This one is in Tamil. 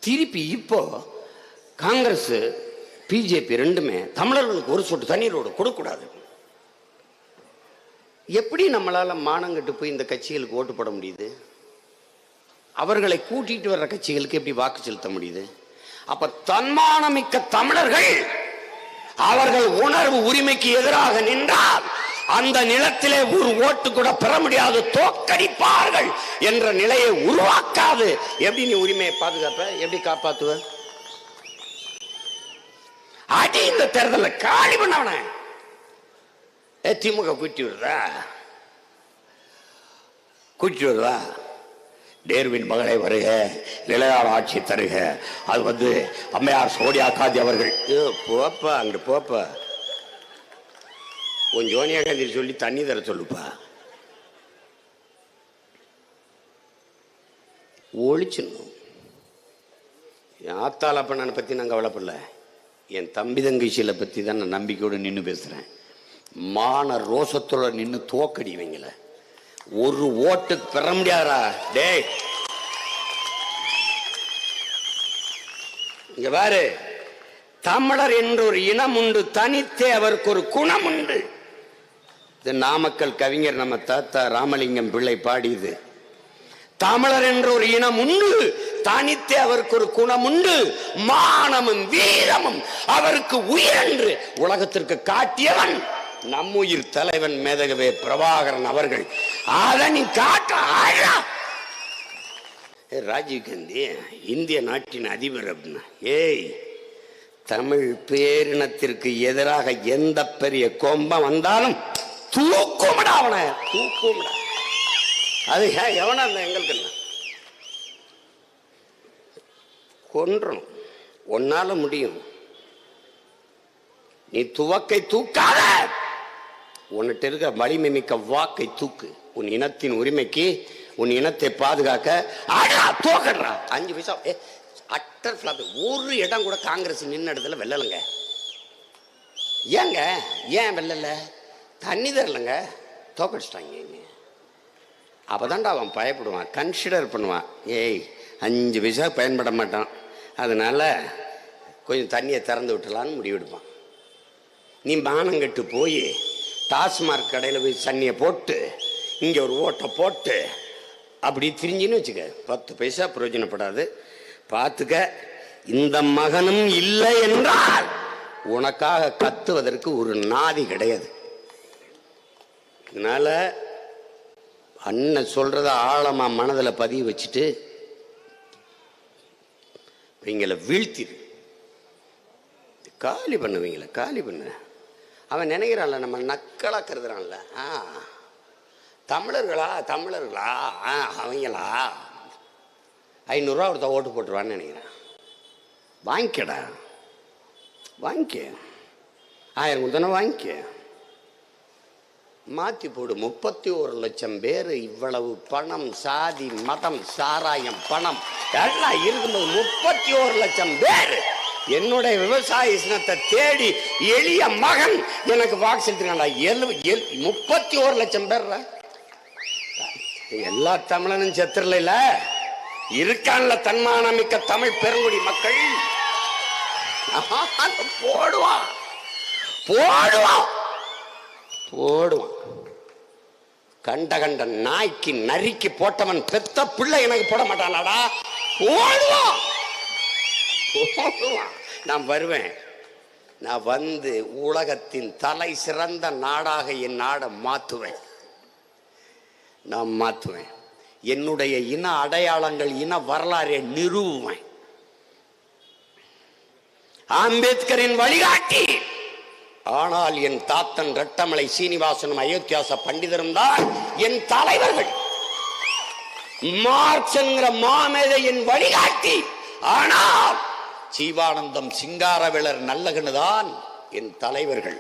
திருப்பி இப்போ காங்கிரஸ் பிஜேபி ரெண்டுமே தமிழர்களுக்கு ஒரு சொட்டு தண்ணீரோடு கொடுக்கூடாது. எப்படி நம்மளால மானங்கட்டு போய் இந்த கட்சிகளுக்கு ஓட்டு போட முடியுது? அவர்களை கூட்டிட்டு வர்ற கட்சிகளுக்கு எப்படி வாக்கு செலுத்த முடியுது? அப்ப தன்மானமிக்க தமிழர்கள் அவர்கள் உணர்வு உரிமைக்கு எதிராக நின்றால் அந்த நிலத்திலே ஒரு ஓட்டு கூட பெற முடியாது, தோற்கடிப்பார்கள் என்ற நிலையை உருவாக்காது. எப்படி நீ உரிமையை பாதுகாப்ப? எப்படி காப்பாத்துவ? அடி இந்த தேர்தலில் காலி பண்ணவன திமுக கூட்டி வருதா நேருவின் மகளை வருக, நிலையான ஆட்சி தருக. அது அம்மையார் சோனியா காந்தி அவர்கள். போப்பா அங்க போப்பா, உன் சோனியா காந்தி சொல்லி தண்ணி தர சொல்லுப்பா. ஒழிச்சிடணும். என் ஆத்தாளப்பண்ணனை பற்றி நான் கவலைப்படல, என் தம்பி தங்கச்சியில பற்றி தான் நான் நம்பிக்கையோடு நின்று பேசுகிறேன். மான ரோசத்தோட நின்று தோக்கடிவீங்கள, ஒரு ஓட்டு பெற முடியாதா? டேய் இங்க பாரு, தமிழர் என்ற ஒரு இனம் உண்டு, தனித்தே அவருக்கு ஒரு குணம் உண்டு. இது நாமக்கல் கவிஞர் நம்ம தாத்தா ராமலிங்கம் பிள்ளை பாடியது. தமிழர் என்ற ஒரு இனம் உண்டு, தனித்தே அவருக்கு ஒரு குணம் உண்டு, மானமும் வீரமும் அவருக்கு உயிர் என்று உலகத்திற்கு காட்டியவன் நம்முயிர் தலைவன் மேதகவே பிரபாகரன் அவர்கள். அதனை காட்ட ராஜீவ் காந்தி இந்திய நாட்டின் அதிபர் அப்படின்னா, ஏய் தமிழ் பேரினத்திற்கு எதிராக எந்த பெரிய கோம்பம் வந்தாலும் தூக்குமிடா, அவனை தூக்குமிடா. அது எவனா இருந்தா எங்களுக்கு கொன்றணும். உன்னால முடியும். நீ துவக்கை தூக்காத, உன்னிட்ட இருக்க வலிமை மிக்க வாக்கை தூக்கு. உன் இனத்தின் உரிமைக்கு, உன் இனத்தை பாதுகாக்க தோக்கடுறா. 5 பைசா அட்டர் ஃபிளாப். ஒரு இடம் கூட காங்கிரஸ் நின்ன இடத்துல வெல்லலைங்க. ஏங்க ஏன் வெல்லல? தண்ணி தரலங்க, தோக்கடிச்சிட்டாங்க. அப்பதான்டா அவன் பயப்படுவான், கன்சிடர் பண்ணுவான். ஏய் 5 பைசா பயன்பட மாட்டான், அதனால கொஞ்சம் தண்ணியை திறந்து விட்டுலான்னு முடிவெடுப்பான். நீ மானங்கட்டு போய் டாஸ்மார்க் கடையில் போய் தண்ணியை போட்டு இங்கே ஒரு ஓட்டை போட்டு அப்படி திரிஞ்சின்னு வச்சுக்க, 10 பைசா பிரயோஜனப்படாது. பார்த்துக்க, இந்த மகனும் இல்லை என்றால் உனக்காக கத்துவதற்கு ஒரு நாதி கிடையாது. அதனால அண்ணன் சொல்றத ஆழமா மனதில் பதிவு வச்சுட்டு இவங்களை வீழ்த்திடு, காலி பண்ணுவீங்கள, காலி பண்ண. அவன் நினைக்கிறான்ல நம்ம நக்கலா கருதுறான்ல, தமிழர்களா தமிழர்களா அவங்களா 500 ரூபா ஒருத்த ஓட்டு போட்டுருவான்னு நினைக்கிறான். வாங்கிக்கடா, வாங்கிக்க, 1000 கொடுத்தனா வாங்கிக்க, மாத்தி போடு. 31 லட்சம் பேர், இவ்வளவு பணம், சாதி, மதம், சாராயம், பணம் எல்லாம் இருக்கும்போது 31 லட்சம் பேர் என்னுடைய விவசாய சின்னத்தை தேடி எளிய மகன் எனக்கு வாக்கு செலுத்தினாண்டா. 31 லட்சம் பேர். எல்லா தமிழனும் செத்துறல, இருக்கான்ல தன்மானமிக்க தமிழ் பெருங்குடி மக்கள். போடுவான் போடுவான் போடுவான். கண்ட கண்ட நாய்க்கு நரிக்கு போட்டவன் பெத்த பிள்ளை எனக்கு போட மாட்டானாடா. போடுவான் போடுவான். நான் வருவேன், நான் வந்து உலகத்தின் தலை சிறந்த நாடாக என் நாடை மாற்றுவேன். நான் மாற்றுவேன். என்னுடைய இன அடையாளங்கள், இன வரலாறை நிறுவுவேன். அம்பேத்கரின் வழிகாட்டி. ஆனால் என் தாத்தன் ரெட்டமலை சீனிவாசனும் அயோத்தியாச பண்டிதரும் தான் என் தலைவர்கள். மார்க்ஸ் என்கிற மாமேதையின் வழிகாட்டி. ஆனால் ஜீவானந்தம், சிங்காரவேலர், நல்லகனுதான் என் தலைவர்கள்.